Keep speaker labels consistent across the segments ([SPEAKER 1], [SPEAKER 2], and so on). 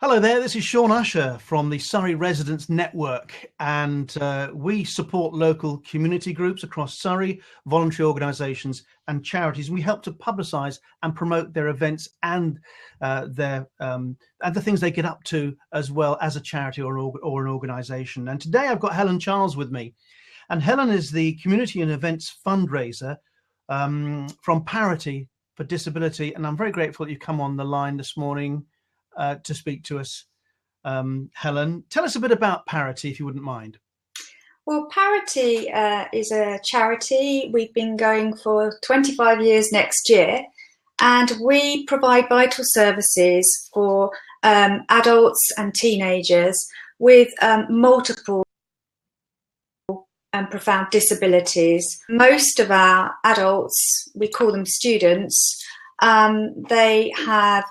[SPEAKER 1] Hello there, this is Sean Usher from the Surrey Residents Network, and we support local community groups across Surrey, voluntary organisations and charities. We help to publicise and promote their events and the things they get up to, as well as a charity or an organisation. And today I've got Helen Charles with me, and Helen is the Community and Events Fundraiser from Parity for Disability, and I'm very grateful that you've come on the line this morning to speak to us. Helen, tell us a bit about Parity, if you wouldn't mind.
[SPEAKER 2] Well, Parity is a charity. We've been going for 25 years next year, and we provide vital services for adults and teenagers with multiple and profound disabilities. Most of our adults, we call them students, they have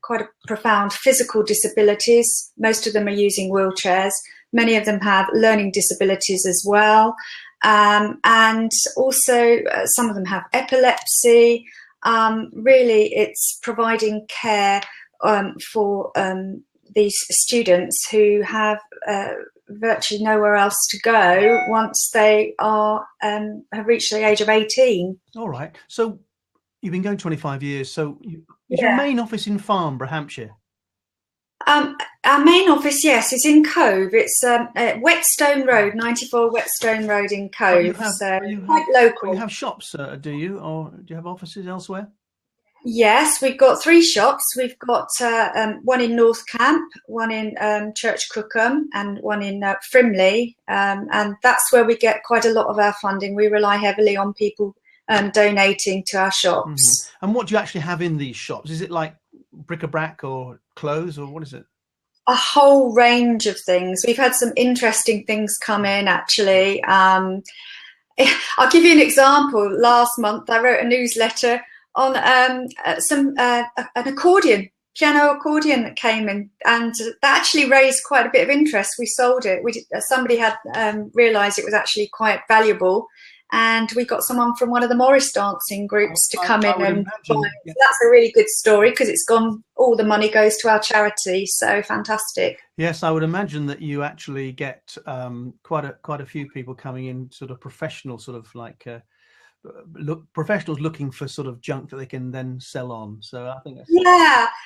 [SPEAKER 2] quite a profound physical disabilities. Most of them are using wheelchairs. Many of them have learning disabilities as well. And also some of them have epilepsy. Really, it's providing care for these students who have virtually nowhere else to go once they are have reached the age of 18.
[SPEAKER 1] All right. So you've been going 25 years. So is your main office in Farnborough, Hampshire?
[SPEAKER 2] Our main office, yes, is in Cove. It's Whetstone Road, 94 Whetstone Road in Cove. Quite local.
[SPEAKER 1] You have shops, do you? Or do you have offices elsewhere?
[SPEAKER 2] Yes, we've got 3 shops. We've got one in North Camp, one in Church Crookham, and one in Frimley. And that's where we get quite a lot of our funding. We rely heavily on people donating to our shops.
[SPEAKER 1] Mm-hmm. And what do you actually have in these shops? Is it like bric-a-brac or clothes, or what is it?
[SPEAKER 2] A whole range of things. We've had some interesting things come in, actually. I'll give you an example. Last month, I wrote a newsletter on an accordion, piano accordion that came in, and that actually raised quite a bit of interest. We sold it. Somebody had realised it was actually quite valuable, and we got someone from one of the Morris dancing groups to come in and buy it. Yeah. So that's a really good story, because it's gone. All the money goes to our charity. So fantastic.
[SPEAKER 1] Yes, I would imagine that you actually get quite a few people coming in, sort of professional, sort of like professionals looking for sort of junk that they can then sell on. So I think
[SPEAKER 2] that's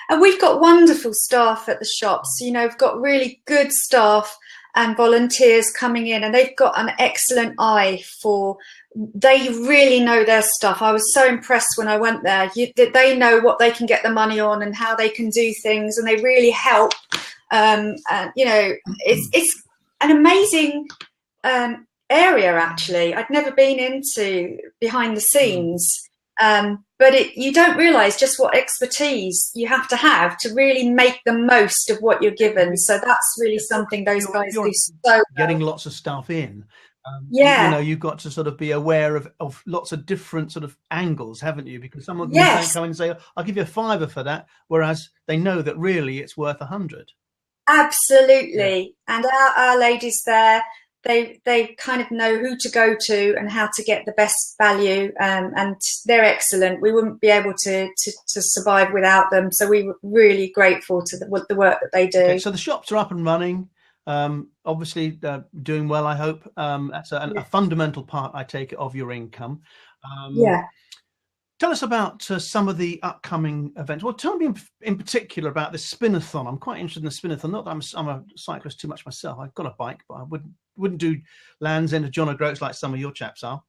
[SPEAKER 2] and we've got wonderful staff at the shops. You know, we've got really good staff and volunteers coming in, and they've got an excellent eye for, they really know their stuff. I was so impressed when I went there. They know what they can get the money on and how they can do things, and they really help. You know, it's an amazing area, actually. I'd never been into behind the scenes, but you don't realise just what expertise you have to really make the most of what you're given. So that's really something those guys do so well.
[SPEAKER 1] Getting lots of stuff in. You know, you've got to sort of be aware of lots of different sort of angles, haven't you? Because someone can come and say, I'll give you £5 for that, whereas they know that really it's worth 100.
[SPEAKER 2] Absolutely. Yeah. And our ladies there, they kind of know who to go to and how to get the best value, and they're excellent. We wouldn't be able to survive without them. So we're really grateful to the work that they do.
[SPEAKER 1] Okay, so the shops are up and running. Obviously doing well, I hope. That's a fundamental part, I take it, of your income. Tell us about some of the upcoming events. Well, tell me in particular about the Spinathon. I'm quite interested in the Spinathon. Not that I'm a cyclist too much myself. I've got a bike, but I wouldn't do Land's End of John O'Groats like some of your chaps are.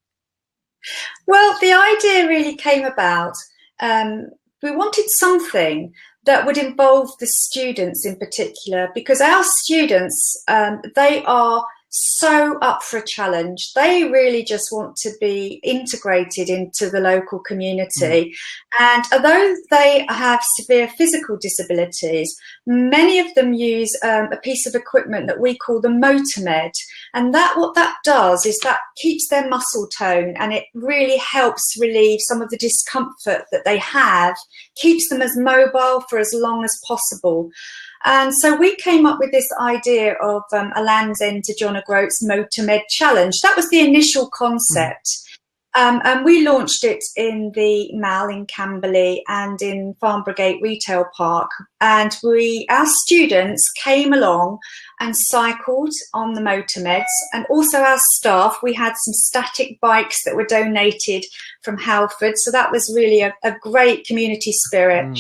[SPEAKER 2] Well, the idea really came about. We wanted something that would involve the students in particular, because our students, they are so up for a challenge. They really just want to be integrated into the local community. And although they have severe physical disabilities, many of them use a piece of equipment that we call the MotorMed. And what that does is that keeps their muscle tone, and it really helps relieve some of the discomfort that they have, keeps them as mobile for as long as possible. And so we came up with this idea of a Land's End to John O'Groats MotorMed challenge. That was the initial concept. And we launched it in the Mall in Camberley and in Farnborough Retail Park. And our students came along and cycled on the motormeds, and also our staff. We had some static bikes that were donated from Halford. So that was really a great community spirit.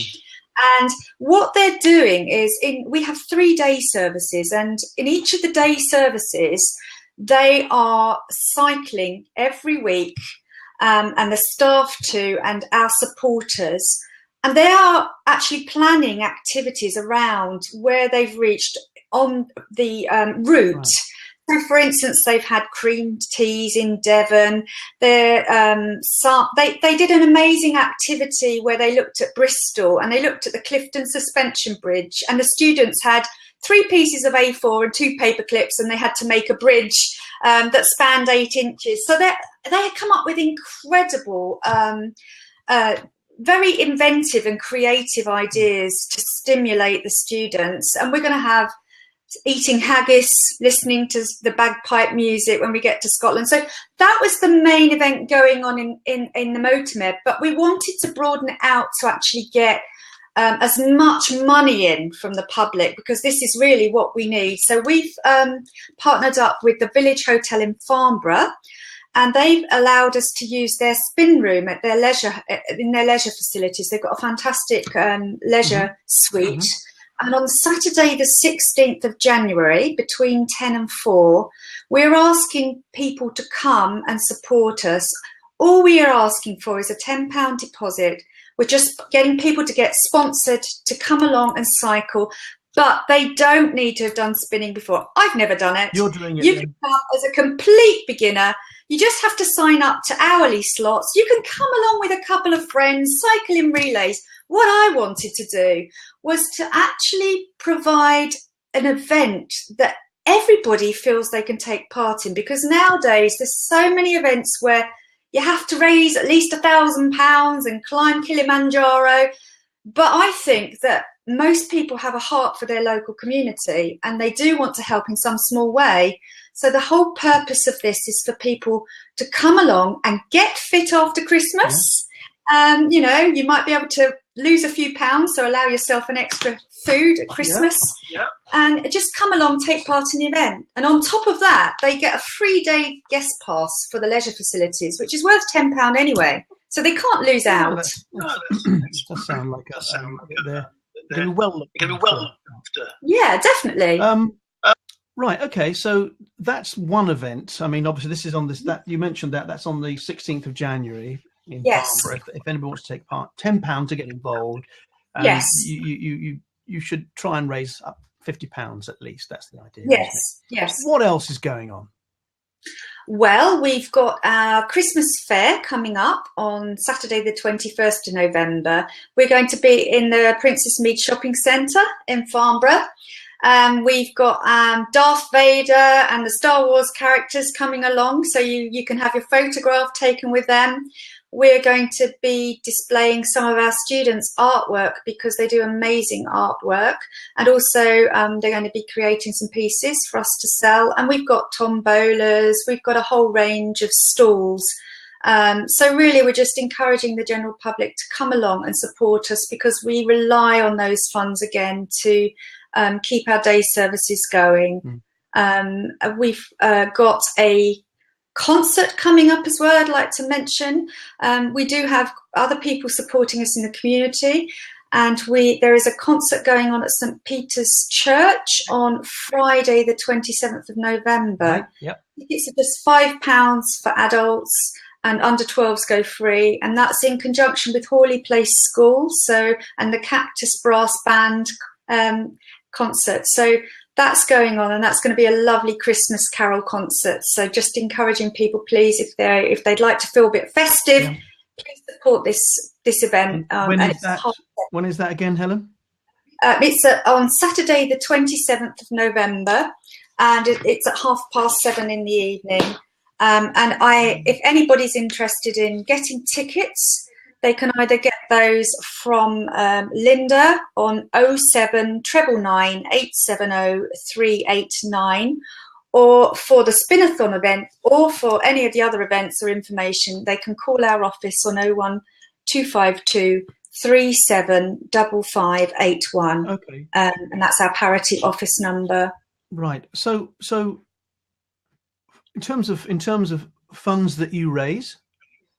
[SPEAKER 2] And what they're doing is we have 3 day services, and in each of the day services, they are cycling every week, and the staff too, and our supporters. And they are actually planning activities around where they've reached on the route. Right. So, for instance, they've had cream teas in Devon. They did an amazing activity where they looked at Bristol and they looked at the Clifton Suspension Bridge, and the students had 3 pieces of A4 and 2 paper clips, and they had to make a bridge that spanned 8 inches. So they had come up with incredible, very inventive and creative ideas to stimulate the students. And we're going to have eating haggis, listening to the bagpipe music when we get to Scotland. So that was the main event going on in the Motormed, but we wanted to broaden it out to actually get as much money in from the public, because this is really what we need. So we've partnered up with the Village Hotel in Farnborough, and they've allowed us to use their spin room at their leisure facilities. They've got a fantastic leisure suite. And on Saturday, the 16th of January, between 10 and 4, we're asking people to come and support us. All we are asking for is a £10 deposit. We're just getting people to get sponsored to come along and cycle, but they don't need to have done spinning before. I've never done it.
[SPEAKER 1] You're doing it.
[SPEAKER 2] You can come as a complete beginner. You just have to sign up to hourly slots. You can come along with a couple of friends, cycle in relays. What I wanted to do was to actually provide an event that everybody feels they can take part in, because nowadays there's so many events where you have to raise at least £1,000 and climb Kilimanjaro. But I think that most people have a heart for their local community, and they do want to help in some small way. So the whole purpose of this is for people to come along and get fit after Christmas. You know, you might be able to lose a few pounds, so allow yourself an extra food at Christmas. And just come along, take part in the event. And on top of that, they get a 3-day guest pass for the leisure facilities, which is worth £10 anyway. So they can't lose out.
[SPEAKER 1] That sound like they're going to be well looked after.
[SPEAKER 2] Yeah, definitely.
[SPEAKER 1] Right. Okay. So that's one event. I mean, obviously, this is on this. That you mentioned that's on the 16th of January in Farnborough. If anybody wants to take part, £10 to get involved.
[SPEAKER 2] Yes.
[SPEAKER 1] You should try and raise up £50 at least. That's the idea.
[SPEAKER 2] Yes. Yes.
[SPEAKER 1] What else is going on?
[SPEAKER 2] Well, we've got our Christmas fair coming up on Saturday, the 21st of November. We're going to be in the Princess Mead Shopping Centre in Farnborough. We've got Darth Vader and the Star Wars characters coming along, so you can have your photograph taken with them. We're going to be displaying some of our students' artwork, because they do amazing artwork, and also they're going to be creating some pieces for us to sell. And we've got tombolas, we've got a whole range of stalls. So really we're just encouraging the general public to come along and support us, because we rely on those funds again to keep our day services going. We've got a concert coming up as well, I'd like to mention. We do have other people supporting us in the community, and there is a concert going on at St Peter's Church on Friday the 27th of November.
[SPEAKER 1] Right. Yep.
[SPEAKER 2] It's just £5 for adults, and under 12s go free, and that's in conjunction with Hawley Place School and the Cactus Brass Band concert. So that's going on, and that's going to be a lovely Christmas carol concert. So just encouraging people, please, if they'd like to feel a bit festive, please support this event.
[SPEAKER 1] When is that again, Helen?
[SPEAKER 2] It's on Saturday the 27th of November, and it's at 7:30 in the evening. If anybody's interested in getting tickets, they can either get those from Linda on 07999 870 389, or for the Spinathon event, or for any of the other events or information, they can call our office on 01252 375581.
[SPEAKER 1] Okay.
[SPEAKER 2] And that's our Parity office number.
[SPEAKER 1] Right. So in terms of funds that you raise,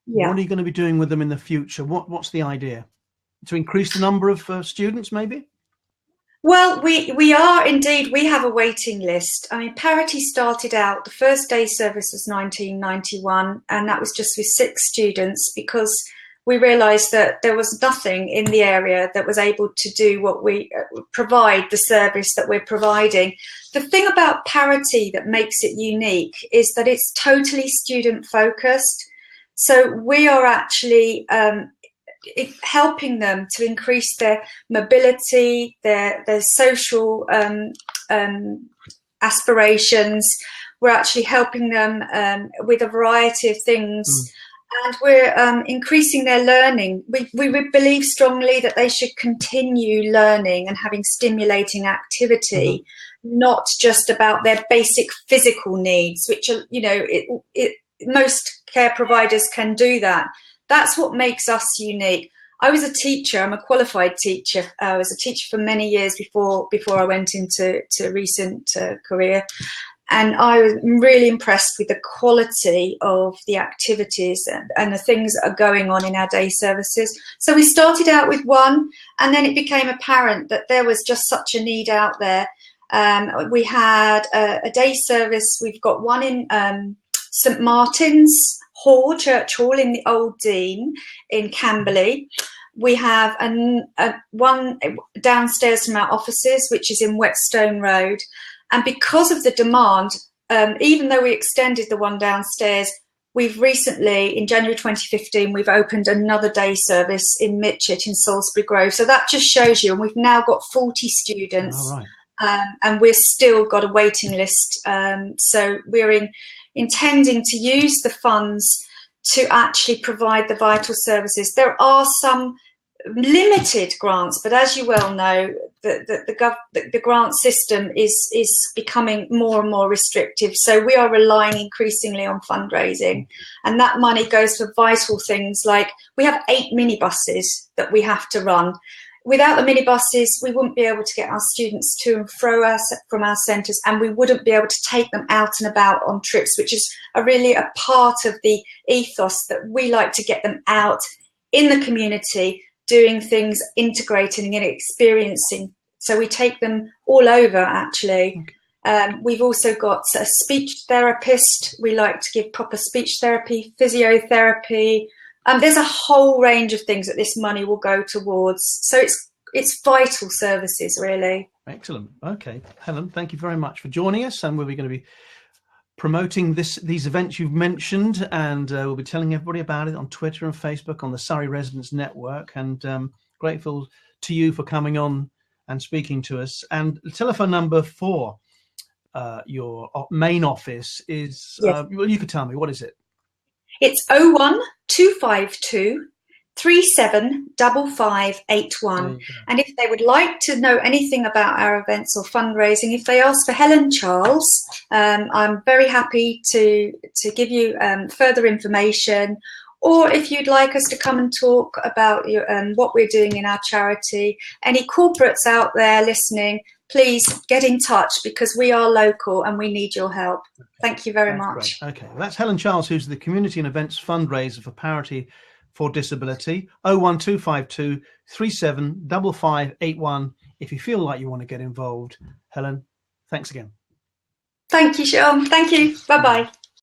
[SPEAKER 1] what are you going to be doing with them in the future? What's the idea? To increase the number of students, maybe?
[SPEAKER 2] Well, we are indeed. We have a waiting list. I mean, Parity started out, the first day service was 1991, and that was just with 6 students, because we realised that there was nothing in the area that was able to do what we provide, the service that we're providing. The thing about Parity that makes it unique is that it's totally student focused. So we are actually helping them to increase their mobility, their social aspirations. We're actually helping them with a variety of things. And we're increasing their learning. We believe strongly that they should continue learning and having stimulating activity, not just about their basic physical needs, which are, most care providers can do that. That's what makes us unique. I was a teacher. I'm a qualified teacher. I was a teacher for many years before I went into recent career. And I was really impressed with the quality of the activities and the things that are going on in our day services. So we started out with 1, and then it became apparent that there was just such a need out there. We had a day service. We've got one in St Martin's Hall, Church Hall, in the Old Dean in Camberley. We have one downstairs from our offices, which is in Whetstone Road. And because of the demand, even though we extended the one downstairs, we've recently, in January 2015, we've opened another day service in Mitchett in Salisbury Grove. So that just shows you, and we've now got 40 students.
[SPEAKER 1] Oh, right.
[SPEAKER 2] And we've still got a waiting list. So we're intending to use the funds to actually provide the vital services. There are some limited grants, but as you well know, the grant system is becoming more and more restrictive. So we are relying increasingly on fundraising, and that money goes for vital things like we have 8 minibuses that we have to run. Without the minibuses, we wouldn't be able to get our students to and fro from our centres, and we wouldn't be able to take them out and about on trips, which is really a part of the ethos that we like to get them out in the community, doing things, integrating and experiencing. So we take them all over, actually. We've also got a speech therapist. We like to give proper speech therapy, physiotherapy. There's a whole range of things that this money will go towards. So it's vital services, really.
[SPEAKER 1] Excellent. Okay, Helen, thank you very much for joining us, and we're going to be promoting these events you've mentioned, and we'll be telling everybody about it on Twitter and Facebook on the Surrey Residents Network. And grateful to you for coming on and speaking to us. And the telephone number for your main office is,
[SPEAKER 2] yes.
[SPEAKER 1] Well, you could tell me, what is it?
[SPEAKER 2] It's 01252 375581. And if they would like to know anything about our events or fundraising, if they ask for Helen Charles, I'm very happy to give you further information. Or if you'd like us to come and talk about what we're doing in our charity, any corporates out there listening, please get in touch, because we are local and we need your help. Okay. Thank you very much.
[SPEAKER 1] Great. Okay, well, that's Helen Charles, who's the Community and Events Fundraiser for Parity for Disability. 01252 375581 if you feel like you want to get involved. Helen, thanks again.
[SPEAKER 2] Thank you, Sean. Thank you. Bye-bye.